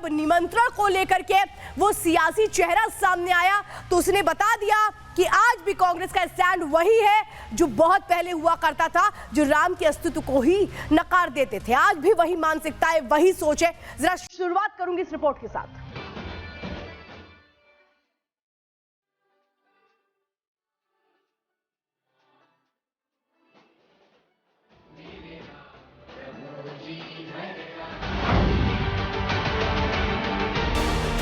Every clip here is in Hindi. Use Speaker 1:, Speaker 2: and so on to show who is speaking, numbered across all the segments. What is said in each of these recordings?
Speaker 1: निमंत्रण को लेकर के वो सियासी चेहरा सामने आया तो उसने बता दिया कि आज भी कांग्रेस का स्टैंड वही है जो बहुत पहले हुआ करता था, जो राम के अस्तित्व को ही नकार देते थे। आज भी वही मानसिकता है, वही सोच है। जरा शुरुआत करूंगी इस रिपोर्ट के साथ।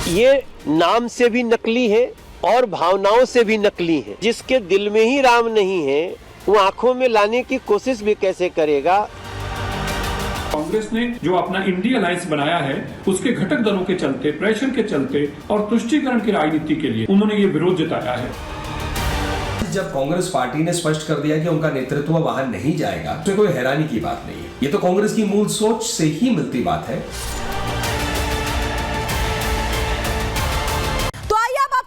Speaker 2: ये नाम से भी नकली है और भावनाओं से भी नकली है। जिसके दिल में ही राम नहीं है वो आंखों में लाने की कोशिश भी कैसे करेगा।
Speaker 3: कांग्रेस ने जो अपना इंडिया अलायंस बनाया है उसके घटक दलों के चलते, प्रेशर के चलते और तुष्टीकरण की राजनीति के लिए उन्होंने ये विरोध जताया है।
Speaker 4: जब कांग्रेस पार्टी ने स्पष्ट कर दिया कि उनका नेतृत्व वहां नहीं जाएगा, तो कोई हैरानी की बात नहीं है। ये तो कांग्रेस की मूल सोच से ही मिलती बात है।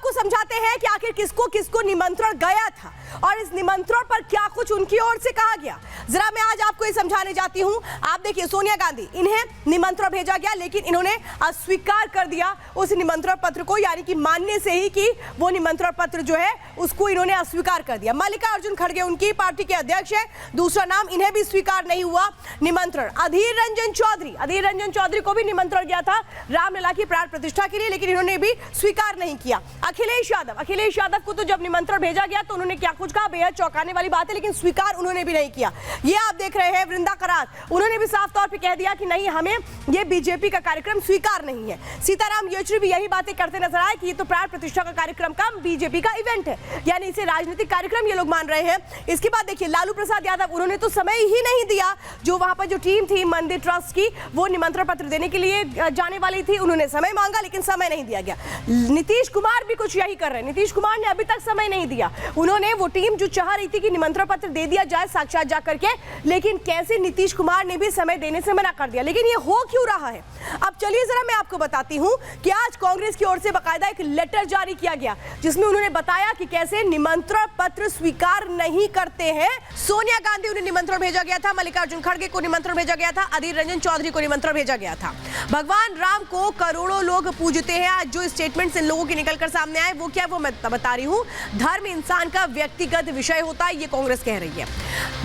Speaker 1: समझाते हैं कि आखिर किसको किसको निमंत्रण गया था और इस निमंत्रण पर क्या कुछ उनकी ओर से कहा गया। जरा मैं आज आपको ये समझाने जाती हूं। आप देखिए, सोनिया गांधी, इन्हें निमंत्रण भेजा गया लेकिन इन्होंने अस्वीकार कर दिया उस निमंत्रण पत्र को, यानी कि मानने से ही कि वो निमंत्रण पत्र जो है उसको इन्होंने अस्वीकार कर दिया। मल्लिकार्जुन खड़गे उनकी पार्टी के अध्यक्ष है, दूसरा नाम, इन्हें भी स्वीकार नहीं हुआ निमंत्रण। अधीर रंजन चौधरी को भी निमंत्रण गया था रामलला की प्राण प्रतिष्ठा के लिए, लेकिन इन्होंने भी स्वीकार नहीं किया। अखिलेश यादव को तो जब निमंत्रण भेजा गया तो उन्होंने क्या कुछ कहा, बेहद चौंकाने वाली बात है, लेकिन स्वीकार उन्होंने भी नहीं किया। ये आप देख रहे हैं वृंदा करात, उन्होंने भी साफ तौर पे कह दिया कि नहीं, हमें ये बीजेपी का कार्यक्रम स्वीकार नहीं है। सीताराम येचुरी भी यही बातें करते नजर आए कि ये तो प्राण प्रतिष्ठा का कार्यक्रम का बीजेपी का इवेंट है, यानी इसे राजनीतिक कार्यक्रम ये लोग मान रहे हैं। इसके बाद देखिए लालू प्रसाद यादव, उन्होंने तो समय ही नहीं दिया। जो वहां पर जो टीम थी मंदिर ट्रस्ट की, वो निमंत्रण पत्र देने के लिए जाने वाली थी, उन्होंने समय मांगा लेकिन समय नहीं दिया गया। नीतीश कुमार भी कुछ यही कर रहे हैं। नीतीश कुमार ने अभी तक समय नहीं दिया। उन्होंने वो टीम जो चाह रही थी कि निमंत्रण पत्र दे दिया जाए साक्षात जाकर के, लेकिन कैसे नीतीश कुमार ने भी समय देने से मना कर दिया। लेकिन ये हो क्यों रहा है, अब चलिए जरा मैं आपको बताती हूं कि आज कांग्रेस की ओर से बाकायदा एक लेटर जारी किया गया जिसमें उन्होंने बताया कि कैसे निमंत्रण पत्र स्वीकार नहीं करते हैं। सोनिया गांधी उन्हें निमंत्रण भेजा गया था, मल्लिकार्जुन खड़गे को निमंत्रण भेजा गया था, अधीर रंजन चौधरी को निमंत्रण भेजा गया था। भगवान राम को करोड़ों लोग पूजते हैं। आज जो स्टेटमेंट्स इन लोगों के निकलकर सामने आए वो क्या, वो मैं बता रही हूं। धर्म इंसान का व्यक्तिगत विषय होता है, ये कांग्रेस कह रही है।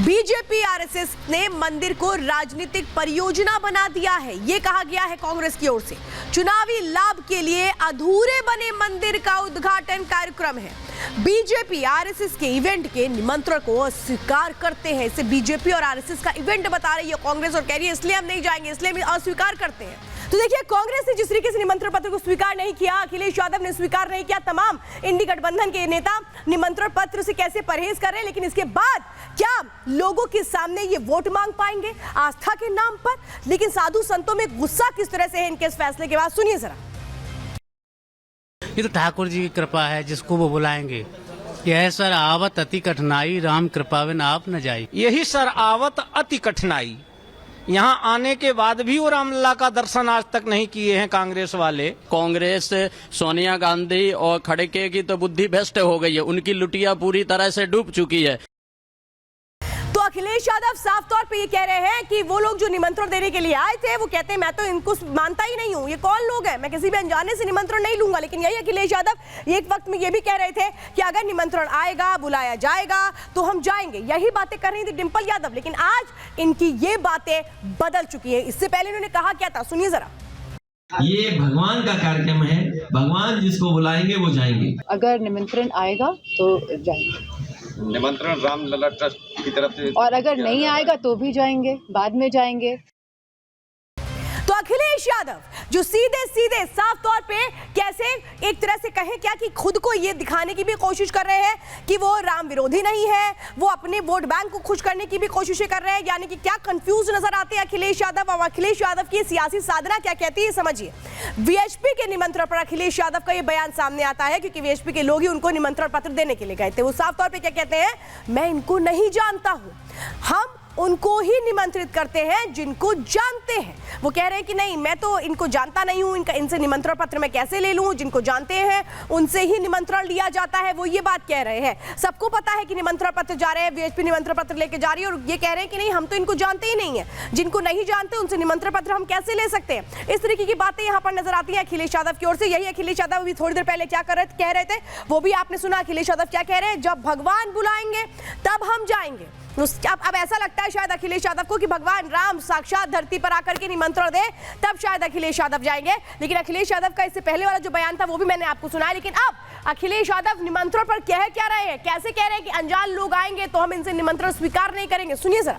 Speaker 1: बीजेपी आरएसएस ने मंदिर को राजनीतिक परियोजना बना दिया है, ये कहा गया है कांग्रेस की ओर से। चुनावी लाभ के लिए अधूरे बने मंदिर का उद्घाटन कार्यक्रम है। बीजेपी आरएसएस के इवेंट के निमंत्रण को अस्वीकार करते हैं। इसे बीजेपी और आरएसएस का इवेंट बता रही है कांग्रेस और कह रही है इसलिए हम नहीं जाएंगे, इसलिए हम अस्वीकार करते हैं। तो देखिए, कांग्रेस ने जिस तरीके से निमंत्रण पत्र को स्वीकार नहीं किया, अखिलेश यादव ने स्वीकार नहीं किया, तमाम इंडी गठबंधन के नेता निमंत्रण पत्र से कैसे परहेज कर रहे हैं, लेकिन इसके बाद क्या लोगों के सामने ये वोट मांग पाएंगे आस्था के नाम पर? लेकिन साधु संतों में गुस्सा किस तरह से है इनके इस फैसले के बाद, सुनिए जरा।
Speaker 5: ये तो ठाकुर जी की कृपा है, जिसको वो बुलाएंगे। यह सर आवत अति कठिनाई, राम कृपाविन आप न जाई।
Speaker 6: यही सर आवत अति कठिनाई, यहाँ आने के बाद भी वो रामलला का दर्शन आज तक नहीं किए हैं कांग्रेस वाले।
Speaker 7: कांग्रेस सोनिया गांधी और खड़गे की तो बुद्धि भ्रष्ट हो गई है, उनकी लुटिया पूरी तरह से डूब चुकी है।
Speaker 1: तो अखिलेश यादव साफ तौर पे ये कह रहे हैं कि वो लोग जो निमंत्रण देने के लिए आए थे, वो कहते हैं मैं तो इनको मानता ही नहीं हूं, ये कौन लोग हैं, मैं किसी भी अनजाने से निमंत्रण नहीं लूंगा। लेकिन यही अखिलेश यादव एक वक्त में ये भी कह रहे थे कि अगर निमंत्रण आएगा, बुलाया जाएगा तो हम जाएंगे। यही बातें कर रही थी डिंपल यादव, लेकिन आज इनकी ये बातें बदल चुकी है। इससे पहले इन्होंने कहा क्या था, सुनिए जरा।
Speaker 8: ये भगवान का कार्यक्रम है, भगवान जिसको बुलाएंगे वो जाएंगे।
Speaker 9: अगर निमंत्रण आएगा तो जाएंगे,
Speaker 10: निमंत्रण रामलला ट्रस्ट की तरफ से,
Speaker 9: और अगर नहीं आएगा तो भी जाएंगे, बाद में जाएंगे।
Speaker 1: तो अखिलेश यादव जो सीधे सीधे साफ तौर पे कैसे एक तरह से कहें क्या कि खुद को ये दिखाने की भी कोशिश कर रहे हैं कि वो राम विरोधी नहीं है, वो अपने वोट बैंक को खुश करने की भी कोशिशें कर रहे हैं। यानी कि क्या कंफ्यूज नजर आते हैं अखिलेश यादव, और अखिलेश यादव की सियासी साधना क्या कहती है, समझिए। वीएचपी के निमंत्रण पर अखिलेश यादव का ये बयान सामने आता है क्योंकि वीएचपी के लोग ही उनको निमंत्रण पत्र देने के लिए गए थे। वो साफ तौर पर क्या कहते हैं, मैं इनको नहीं जानता हूं, हम उनको ही निमंत्रित करते हैं जिनको जानते हैं। वो कह रहे हैं कि नहीं, मैं तो इनको जानता नहीं हूं, इनसे निमंत्रण पत्र मैं कैसे ले लूं, जिनको जानते हैं उनसे ही निमंत्रण लिया जाता है। वो ये बात कह रहे हैं। सबको पता है कि निमंत्रण पत्र जा रहे हैं, बीएसपी निमंत्रण पत्र लेके जा रही है, और ये कह रहे हैं कि नहीं, हम तो इनको जानते ही नहीं है, जिनको नहीं जानते उनसे निमंत्रण पत्र हम कैसे ले सकते हैं। इस तरीके की बातें यहाँ पर नजर आती है अखिलेश यादव की ओर से। यही अखिलेश यादव अभी थोड़ी देर पहले क्या कह रहे थे, वो भी आपने सुना। अखिलेश यादव क्या कह रहे हैं, जब भगवान बुलाएंगे तब हम जाएंगे। अब ऐसा लगता है शायद अखिलेश यादव को कि भगवान राम साक्षात धरती पर आकर के निमंत्रण दे, तब शायद अखिलेश यादव जाएंगे। लेकिन अखिलेश यादव का इससे पहले वाला जो बयान था वो भी मैंने आपको सुनाया। लेकिन अब अखिलेश यादव निमंत्रण पर कह क्या रहे हैं, कैसे कह रहे हैं कि अनजान लोग आएंगे तो हम इनसे निमंत्रण स्वीकार नहीं करेंगे। सुनिए जरा।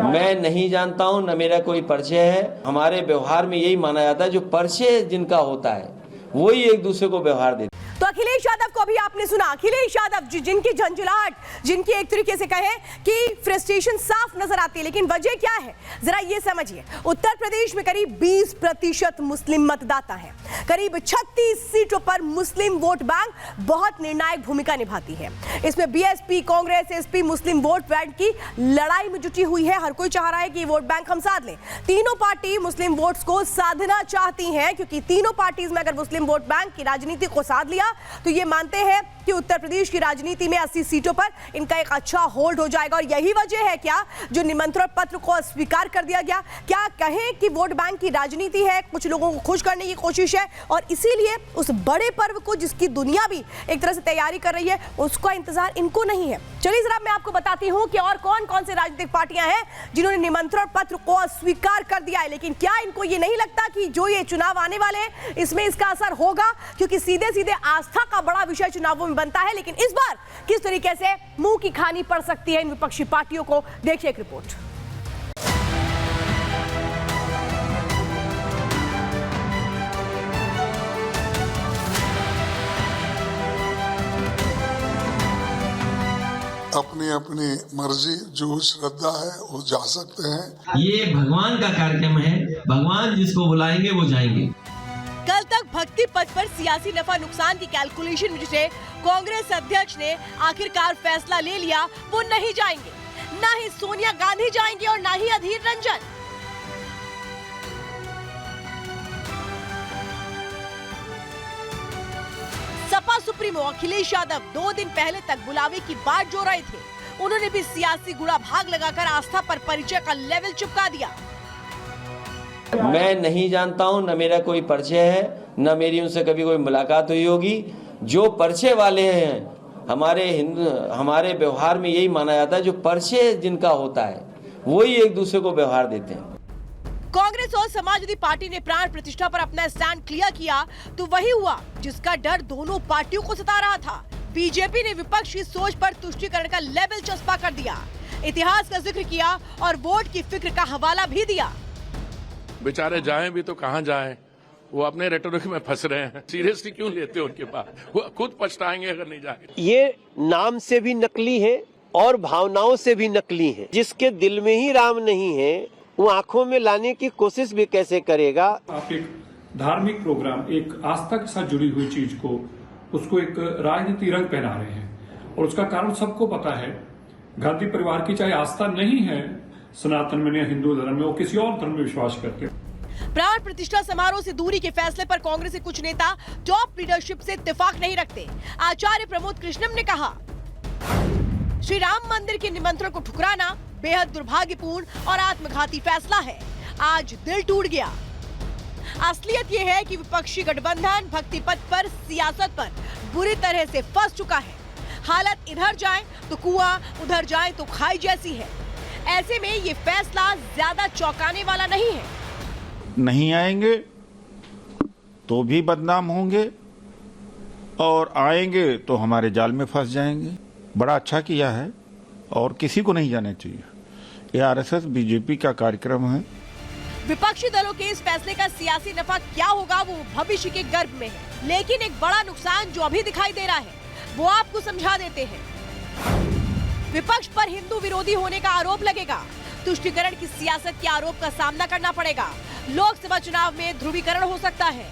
Speaker 8: मैं नहीं जानता हूं, न मेरा कोई परिचय है। हमारे व्यवहार में यही माना जाता है, जो परिचय जिनका होता है वही एक दूसरे को व्यवहार देते।
Speaker 1: तो अखिलेश यादव को अभी आपने सुना। अखिलेश यादव जिनकी झंझलाहट, जिनकी एक तरीके से कहे कि फ्रस्ट्रेशन साफ नजर आती है, लेकिन वजह क्या है जरा ये समझिए। उत्तर प्रदेश में करीब 20% मुस्लिम मतदाता है। करीब 36 सीटों पर मुस्लिम वोट बैंक बहुत निर्णायक भूमिका निभाती है। इसमें बीएसपी, कांग्रेस, एसपी मुस्लिम वोट बैंक की लड़ाई में जुटी हुई है। हर कोई चाह रहा है कि वोट बैंक हम साध लें। तीनों पार्टी मुस्लिम वोट्स को साधना चाहती हैं, क्योंकि तीनों पार्टीज में अगर मुस्लिम वोट बैंक की राजनीति को साध लिया तो ये मानते हैं कि उत्तर प्रदेश की राजनीति में 80 सीटों पर इनका एक अच्छा होल्ड हो जाएगा। और यही वजह है क्या जो निमंत्रण पत्र को अस्वीकार कर दिया गया। क्या कहें कि वोट बैंक की राजनीति है, कुछ लोगों को खुश करने की कोशिश है, और इसीलिए उस बड़े पर्व को जिसकी दुनिया भी एक तरह से तैयारी कर रही है, उसका इंतजार इनको नहीं है। चलिए जरा मैं आपको बताती हूं कि और कौन कौन से राजनीतिक पार्टियां हैं जिन्होंने निमंत्रण पत्र को अस्वीकार कर दिया है। लेकिन क्या इनको ये नहीं लगता कि जो ये चुनाव आने वाले हैं इसमें इसका असर होगा, क्योंकि सीधे सीधे आस्था का बड़ा विषय चुनावों में बनता है। लेकिन इस बार किस तरीके से मुंह की खानी पड़ सकती है इन विपक्षी पार्टियों को, देखिए एक रिपोर्ट।
Speaker 11: अपनी अपनी मर्जी जो श्रद्धा है वो जा सकते हैं।
Speaker 8: ये भगवान का कार्यक्रम है, भगवान जिसको बुलाएंगे वो जाएंगे।
Speaker 1: कल तक भक्ति पथ पर सियासी नफा नुकसान की कैलकुलेशन में जुटे कांग्रेस अध्यक्ष ने आखिरकार फैसला ले लिया, वो नहीं जाएंगे। ना ही सोनिया गांधी जाएंगे और ना ही अधीर रंजन। सपा सुप्रीमो अखिलेश यादव 2 दिन पहले तक बुलावे की बात जो रहे थे, उन्होंने भी सियासी गुड़ा भाग लगाकर आस्था पर परिचय का लेवल चिपका दिया।
Speaker 8: मैं नहीं जानता हूं, न मेरा कोई परिचय है, न मेरी उनसे कभी कोई मुलाकात हुई होगी। जो परिचय वाले हैं, हमारे व्यवहार में यही माना जाता है, जो परिचय जिनका होता है वही एक दूसरे को व्यवहार देते हैं।
Speaker 1: कांग्रेस और समाजवादी पार्टी ने प्राण प्रतिष्ठा पर अपना स्टैंड क्लियर किया तो वही हुआ जिसका डर दोनों पार्टियों को सता रहा था। बीजेपी ने विपक्ष की सोच पर तुष्टीकरण का लेवल चस्पा कर दिया, इतिहास का जिक्र किया और वोट की फिक्र का हवाला भी दिया।
Speaker 12: बेचारे जाएं भी तो कहां जाएं, वो अपने रेटोरिक में फंस रहे हैं। सीरियसली क्यों लेते हैं उनके पास, वो खुद पछताएंगे अगर नहीं जाएंगे।
Speaker 2: ये नाम से भी नकली है और भावनाओं से भी नकली है। जिसके दिल में ही राम नहीं है वो आंखों में लाने की कोशिश भी कैसे करेगा।
Speaker 3: आप एक धार्मिक प्रोग्राम, एक आस्था के साथ जुड़ी हुई चीज को, उसको एक राजनीति रंग पहना रहे हैं, और उसका कारण सबको पता है। गांधी परिवार की चाहे आस्था नहीं है सनातन में या हिंदू धर्म में, वो किसी और धर्म में विश्वास करते हैं।
Speaker 1: प्राण प्रतिष्ठा समारोह से दूरी के फैसले पर कांग्रेस के कुछ नेता टॉप लीडरशिप से इत्तेफाक नहीं रखते। आचार्य प्रमोद कृष्णम ने कहा, श्री राम मंदिर के निमंत्रण को ठुकराना बेहद दुर्भाग्यपूर्ण और आत्मघाती फैसला है। आज दिल टूट गया। असलियत यह है कि विपक्षी गठबंधन भक्ति पथ पर, सियासत पर बुरी तरह से फंस चुका है। हालत इधर जाए तो कुआं, उधर जाए तो खाई जैसी है। ऐसे में ये फैसला ज्यादा चौंकाने वाला नहीं है।
Speaker 13: नहीं आएंगे तो भी बदनाम होंगे और आएंगे तो हमारे जाल में फंस जाएंगे। बड़ा अच्छा किया है और किसी को नहीं जाना चाहिए। ये आरएसएस बीजेपी का कार्यक्रम है।
Speaker 1: विपक्षी दलों के इस फैसले का सियासी नफा क्या होगा वो भविष्य के गर्भ में है, लेकिन एक बड़ा नुकसान जो अभी दिखाई दे रहा है वो आपको समझा देते हैं। विपक्ष पर हिंदू विरोधी होने का आरोप लगेगा, तुष्टीकरण की सियासत के आरोप का सामना करना पड़ेगा। लोकसभा चुनाव में ध्रुवीकरण हो सकता है।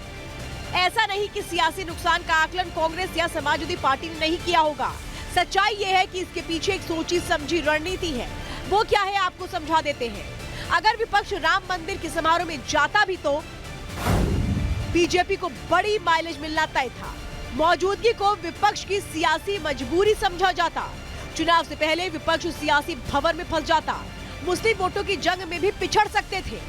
Speaker 1: ऐसा नहीं कि सियासी नुकसान का आकलन कांग्रेस या समाजवादी पार्टी ने नहीं किया होगा। सच्चाई यह है कि इसके पीछे एक सोची समझी रणनीति है। वो क्या है आपको समझा देते हैं। अगर विपक्ष राम मंदिर के समारोह में जाता भी तो बीजेपी को बड़ी माइलेज मिलना तय था। मौजूदगी को विपक्ष की सियासी मजबूरी समझा जाता। चुनाव से पहले विपक्ष सियासी भंवर में फंस जाता। मुस्लिम वोटों की जंग में भी पिछड़ सकते थे।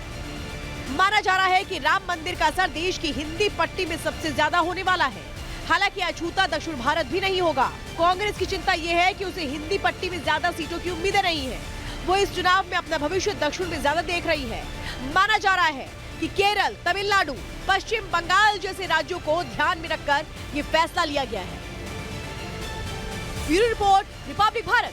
Speaker 1: माना जा रहा है कि राम मंदिर का असर देश की हिंदी पट्टी में सबसे ज्यादा होने वाला है। हालांकि अछूता दक्षिण भारत भी नहीं होगा। कांग्रेस की चिंता यह है कि उसे हिंदी पट्टी में ज्यादा सीटों की उम्मीदें नहीं है। वो इस चुनाव में अपना भविष्य दक्षिण में ज्यादा देख रही है। माना जा रहा है कि केरल, तमिलनाडु, पश्चिम बंगाल जैसे राज्यों को ध्यान में रखकर ये फैसला लिया गया है। Bureau report, Republic Bharat.